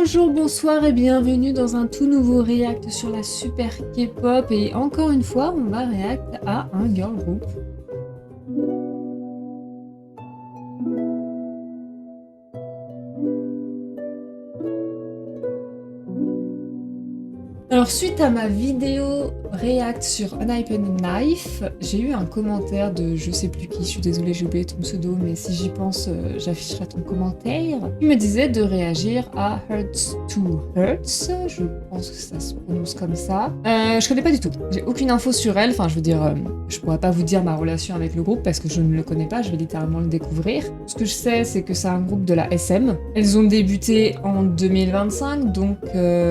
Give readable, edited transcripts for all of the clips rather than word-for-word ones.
Bonjour, bonsoir et bienvenue dans un tout nouveau react sur la super K-pop et encore une fois on va react à un girl group. Alors suite à ma vidéo react sur Unhyped Knife, j'ai eu un commentaire de je sais plus qui, je suis désolée j'ai oublié ton pseudo mais si j'y pense j'afficherai ton commentaire. Il me disait de réagir à Hurts to Hurts, je pense que ça se prononce comme ça. Je connais pas du tout, j'ai aucune info sur elle, enfin je veux dire, je pourrais pas vous dire ma relation avec le groupe parce que je ne le connais pas, je vais littéralement le découvrir. Ce que je sais c'est que c'est un groupe de la SM. Elles ont débuté en 2025, donc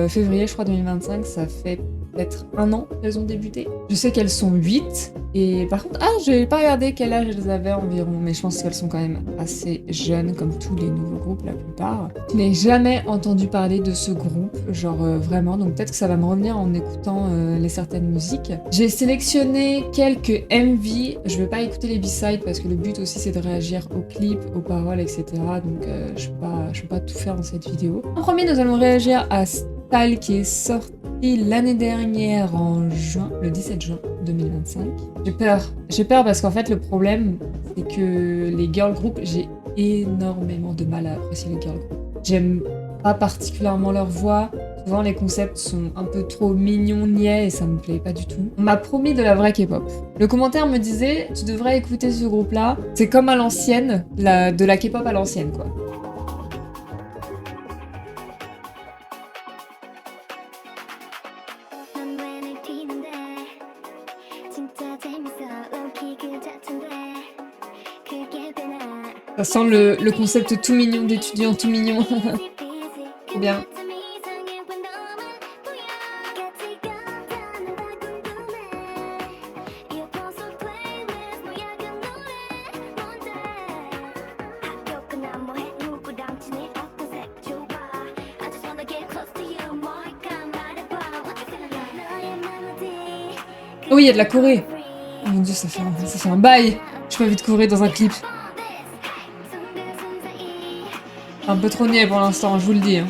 février je crois 2025, ça fait peut-être un an qu'elles ont débuté. Je sais qu'elles sont 8, et par contre, j'ai pas regardé quel âge elles avaient environ, mais je pense qu'elles sont quand même assez jeunes, comme tous les nouveaux groupes la plupart. Je n'ai jamais entendu parler de ce groupe, genre vraiment, donc peut-être que ça va me revenir en écoutant les certaines musiques. J'ai sélectionné quelques MV, je vais pas écouter les B-sides parce que le but aussi c'est de réagir aux clips, aux paroles, etc. Donc je peux pas tout faire dans cette vidéo. En premier, nous allons réagir à Style qui est sorti l'année dernière en juin, le 17 juin 2025. J'ai peur parce qu'en fait le problème c'est que les girl groups, j'ai énormément de mal à apprécier les girl groups. J'aime pas particulièrement leur voix, souvent les concepts sont un peu trop mignons, niais et ça me plaît pas du tout. On m'a promis de la vraie K-pop. Le commentaire me disait tu devrais écouter ce groupe là, c'est comme à l'ancienne, de la K-pop à l'ancienne quoi. Ça sent le concept tout mignon d'étudiant tout mignon. Trop bien. Oh oui, il y a de la Corée. Oh mon dieu, ça fait un bail. J'ai pas vu de Corée dans un clip. Un peu trop niais pour l'instant, je vous le dis. Hein.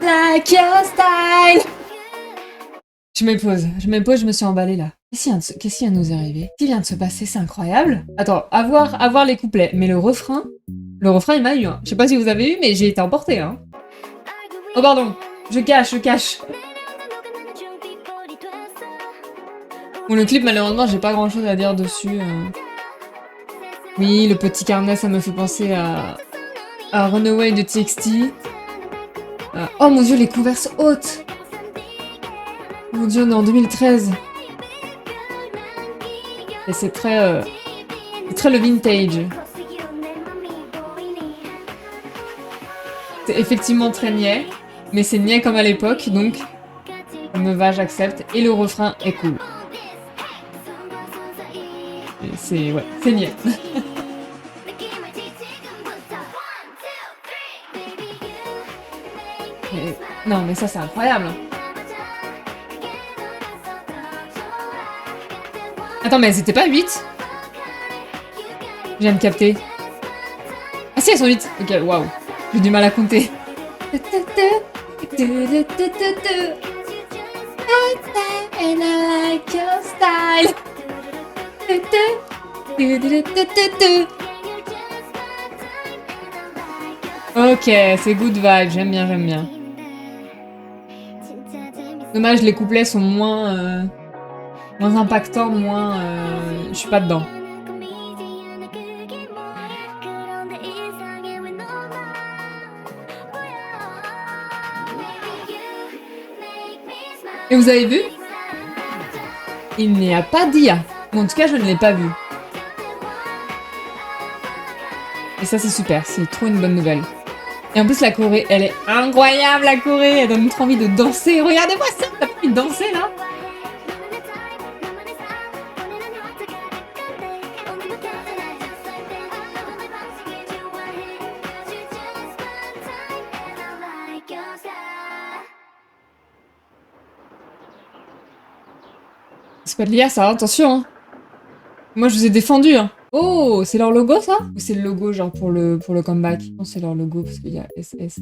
Like your style. Je me pose, je me suis emballée là. Qu'est-ce qui vient de nous arriver? Qu'est-ce qui vient de se passer? C'est incroyable. Attends, à voir les couplets. Mais le refrain il m'a eu. Hein. Je sais pas si vous avez eu, mais j'ai été emportée. Hein. Oh pardon, je cache. Bon, le clip, malheureusement, j'ai pas grand-chose à dire dessus. Oui, le petit carnet, ça me fait penser à Runaway de TXT. Oh mon dieu, les converses hautes! Mon dieu, on est en 2013. Et c'est très le vintage. C'est effectivement très niais, mais c'est niais comme à l'époque, donc ça me va, j'accepte. Et le refrain est cool. C'est niais. Non mais ça c'est incroyable. Attends mais elles étaient pas 8? Je viens de capter. Ah si elles sont 8. Ok waouh. J'ai du mal à compter. Ok, c'est good vibe, j'aime bien. Dommage, les couplets sont moins impactants, je suis pas dedans. Et vous avez vu? Il n'y a pas d'IA. En tout cas, je ne l'ai pas vu. Et ça, c'est super, c'est trop une bonne nouvelle. Et en plus, la Corée, elle est incroyable, la Corée. Elle donne trop envie de danser. Regardez-moi ça, t'as pas envie de danser, là? C'est pas de l'IA, ça, attention, hein. Moi, je vous ai défendu, hein. Oh, c'est leur logo, ça? Ou c'est le logo, genre, pour le comeback? Non, c'est leur logo, parce qu'il y a SS.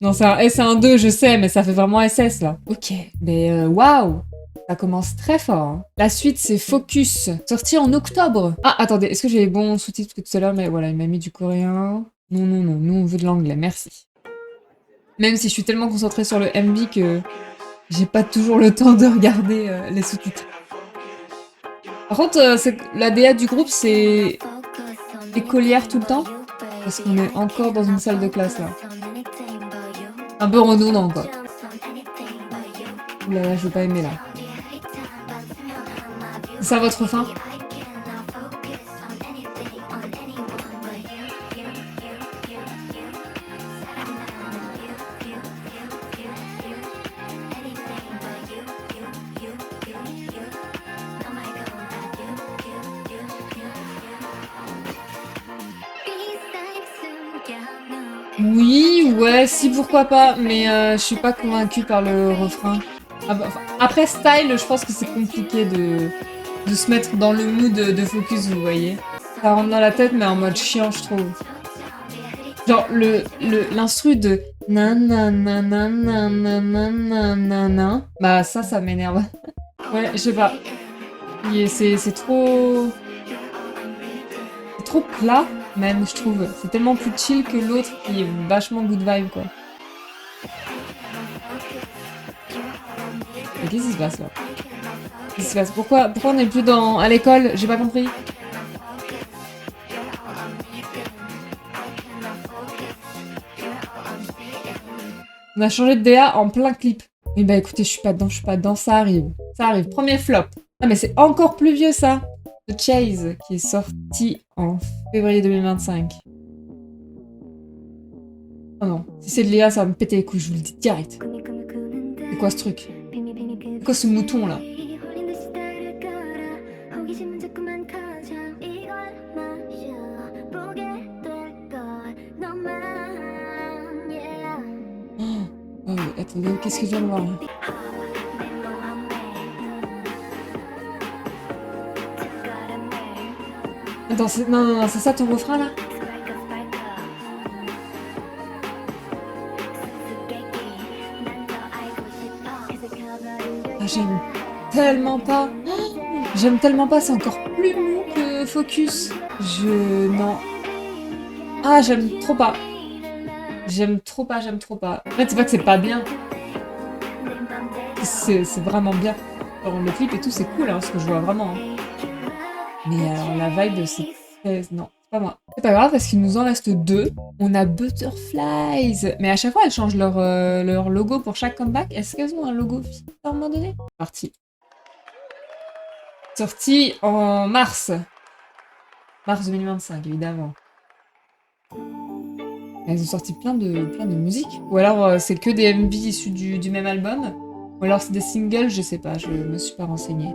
Non, c'est un S et un 2, je sais, mais ça fait vraiment SS, là. Ok, mais waouh! Ça commence très fort, hein. La suite, c'est Focus, sorti en octobre. Ah, attendez, est-ce que j'ai les bons sous-titres que tout à l'heure? Mais voilà, il m'a mis du coréen. Non, non, non, nous, on veut de l'anglais, merci. Même si je suis tellement concentrée sur le MV que j'ai pas toujours le temps de regarder les sous-titres. Par contre, la DA du groupe, c'est écolière tout le temps. Parce qu'on est encore dans une salle de classe, là. Un peu redondant, quoi. Ouh là là, je veux pas aimer, là. C'est ça votre fin? Oui, ouais, si, pourquoi pas, mais je suis pas convaincue par le refrain. Ah bah, enfin, après Style, je pense que c'est compliqué de se mettre dans le mood de Focus, vous voyez. Ça rentre dans la tête, mais en mode chiant, je trouve. Genre, l'instru de nananananananananana, bah ça m'énerve. Ouais, je sais pas. C'est trop... C'est trop plat, même, je trouve. C'est tellement plus chill que l'autre qui est vachement good vibe, quoi. Mais qu'est-ce qui se passe, là? Qu'est-ce qui se passe? Pourquoi on n'est plus à l'école? J'ai pas compris. On a changé de DA en plein clip. Oui, bah écoutez, je suis pas dedans, ça arrive. Ça arrive, premier flop. Ah, mais c'est encore plus vieux, ça. The Chase, qui est sorti en février 2025. Oh non, si c'est de l'IA, ça va me péter les couilles, je vous le dis direct. C'est quoi ce truc? C'est quoi ce mouton, là? Oh, attendez, qu'est-ce que je viens de voir, là? Attends, non, c'est ça ton refrain, là? Ah, j'aime tellement pas. J'aime tellement pas, c'est encore plus mou que Focus. Non. Ah, j'aime trop pas. J'aime trop pas. En fait, c'est pas que c'est pas bien. C'est vraiment bien. Alors, le clip et tout, c'est cool, hein, ce que je vois vraiment. Hein. Mais alors, la vibe, c'est... Non, c'est pas moi. C'est pas grave, parce qu'il nous en reste 2. On a Butterflies. Mais à chaque fois, elles changent leur logo pour chaque comeback. Est-ce qu'elles ont un logo fixe à un moment donné? Parti. Sorti en mars. Mars 2025, évidemment. Elles ont sorti plein de musique. Ou alors c'est que des MV issus du même album. Ou alors c'est des singles, je sais pas, je me suis pas renseignée.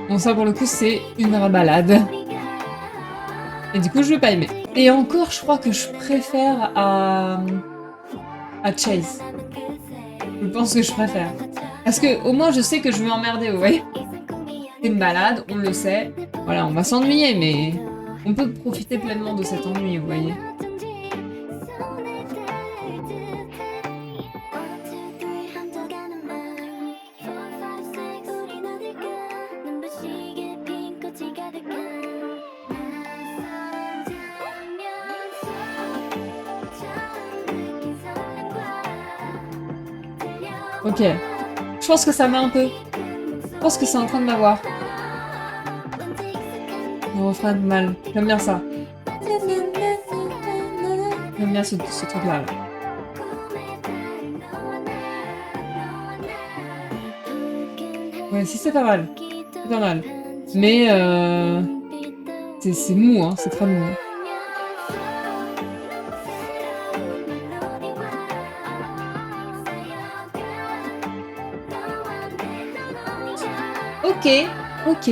Bon, ça pour le coup, c'est une balade. Et du coup, je vais pas aimer. Et encore, je crois que je préfère à Chase. Je pense que je préfère. Parce que au moins, je sais que je vais emmerder, vous voyez. C'est une balade, on le sait. Voilà, on va s'ennuyer, mais on peut profiter pleinement de cet ennui, vous voyez. Ok. Je pense que ça met un peu. Je pense que c'est en train de m'avoir. Le refrain de mal. J'aime bien ça. J'aime bien ce truc-là. Là. Ouais, si c'est pas mal. C'est pas mal. Mais c'est mou, hein. C'est très mou. Hein. Ok, ok.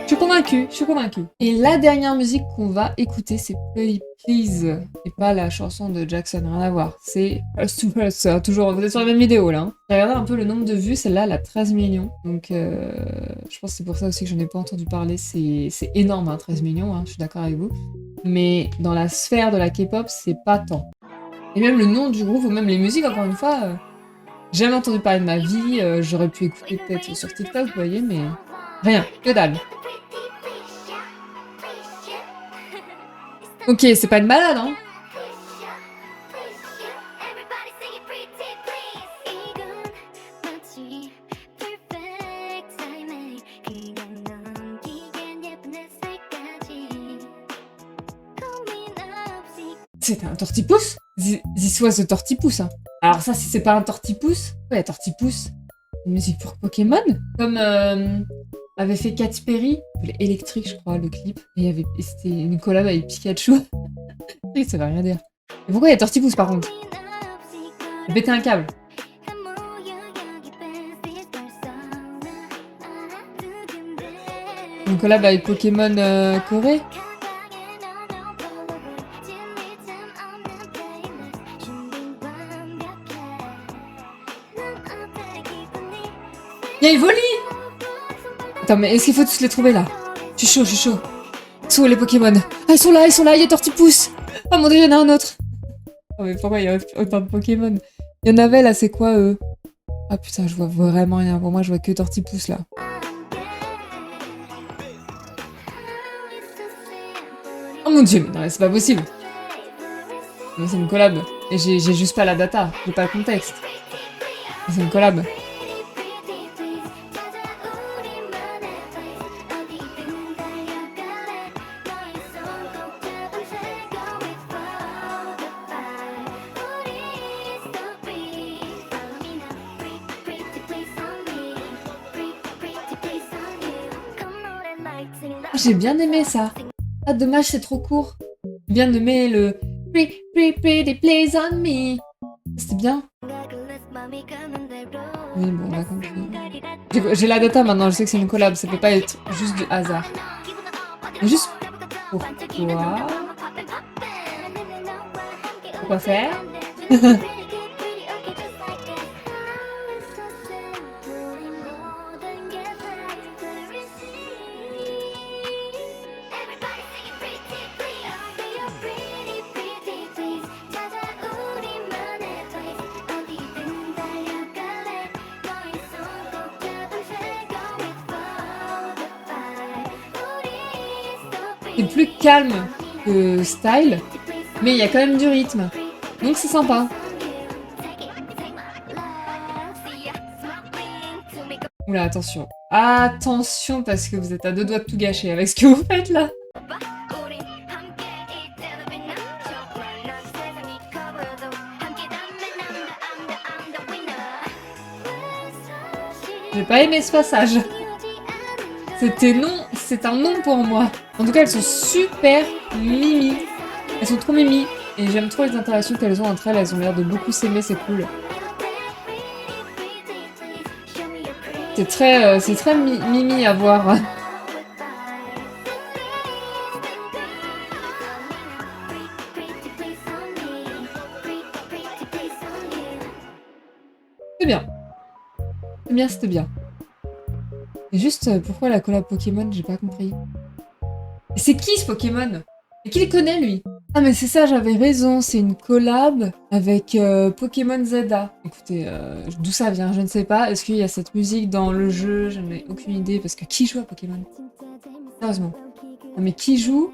Je suis convaincue, je suis convaincue. Et la dernière musique qu'on va écouter, c'est Play Please. Et pas la chanson de Jackson, rien à voir. C'est Us to Us. Toujours, vous êtes sur la même vidéo là. Hein. J'ai regardé un peu le nombre de vues, celle-là, elle a 13 millions. Donc, je pense que c'est pour ça aussi que je n'en ai pas entendu parler. C'est énorme, hein, 13 millions, hein, je suis d'accord avec vous. Mais dans la sphère de la K-pop, c'est pas tant. Et même le nom du groupe, ou même les musiques, encore une fois, j'ai jamais entendu parler de ma vie. J'aurais pu écouter peut-être sur TikTok, vous voyez, mais rien, que dalle. Ok, c'est pas une balade, hein. C'est un tortipousse. This was a tortipousse. Hein. Alors ça, si c'est pas un tortipousse... Ouais, tortipousse. Une musique pour Pokémon. Comme avait fait Katy Perry. Électrique, je crois, le clip. Et c'était une collab avec Pikachu. Ça veut rien dire. Et pourquoi il y a tortipousse, par contre? J'ai pété un câble. Une collab avec Pokémon Corée. Y'a Evoli! Attends, mais est-ce qu'il faut tous les trouver là? Je suis chaud. Ils sont où les Pokémon? Ah, ils sont là, il y a Tortipousse! Oh mon dieu, il y en a un autre! Oh, mais pourquoi il y a autant de Pokémon? Il y en avait là, c'est quoi eux? Ah putain, je vois vraiment rien. Pour moi, je vois que Tortipousse là. Oh mon dieu, mais non, c'est pas possible! Mais c'est une collab. Et j'ai juste pas la data, j'ai pas le contexte. C'est une collab. J'ai bien aimé ça. Ah, dommage, c'est trop court. J'ai bien aimé le Pretty Plays on Me. C'était bien. Oui, bon, on a compris. J'ai la data maintenant, je sais que c'est une collab, ça peut pas être juste du hasard. Mais juste pourquoi? Pourquoi faire? C'est plus calme que Style, mais il y a quand même du rythme. Donc c'est sympa. Oula, attention. Attention, parce que vous êtes à deux doigts de tout gâcher avec ce que vous faites là. J'ai pas aimé ce passage. C'était non, c'est un non pour moi. En tout cas, elles sont super mimi. Elles sont trop mimi. Et j'aime trop les interactions qu'elles ont entre elles. Elles ont l'air de beaucoup s'aimer, c'est cool. C'est très mimi à voir. C'est bien. C'est bien, c'était bien. Et juste, pourquoi la collab Pokémon, j'ai pas compris. Et c'est qui ce Pokémon? Et qui le connaît, lui? Ah mais c'est ça, j'avais raison, c'est une collab avec Pokémon ZA. Écoutez, d'où ça vient, je ne sais pas. Est-ce qu'il y a cette musique dans le jeu? Je n'en ai aucune idée, parce que qui joue à Pokémon? Sérieusement. Non mais qui joue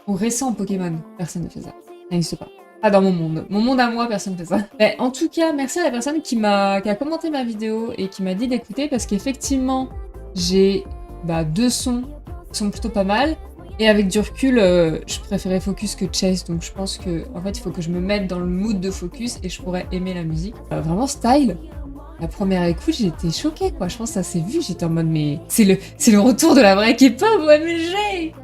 au récent Pokémon? Personne ne fait ça. Ça n'existe pas. Pas dans mon monde. Mon monde à moi, personne ne fait ça. Mais en tout cas, merci à la personne qui a commenté ma vidéo et qui m'a dit d'écouter parce qu'effectivement, j'ai deux sons qui sont plutôt pas mal. Et avec du recul, je préférais Focus que Chase, donc je pense que en fait, il faut que je me mette dans le mood de Focus et je pourrais aimer la musique. Vraiment style. La première écoute, j'étais choquée, quoi. Je pense que ça s'est vu. J'étais en mode, mais c'est le retour de la vraie K-pop, OMG!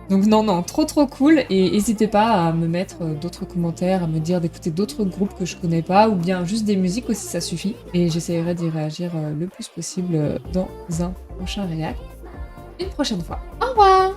Donc non, trop cool. Et n'hésitez pas à me mettre d'autres commentaires, à me dire d'écouter d'autres groupes que je connais pas, ou bien juste des musiques aussi, ça suffit. Et j'essaierai d'y réagir le plus possible dans un prochain react. Une prochaine fois. Au revoir!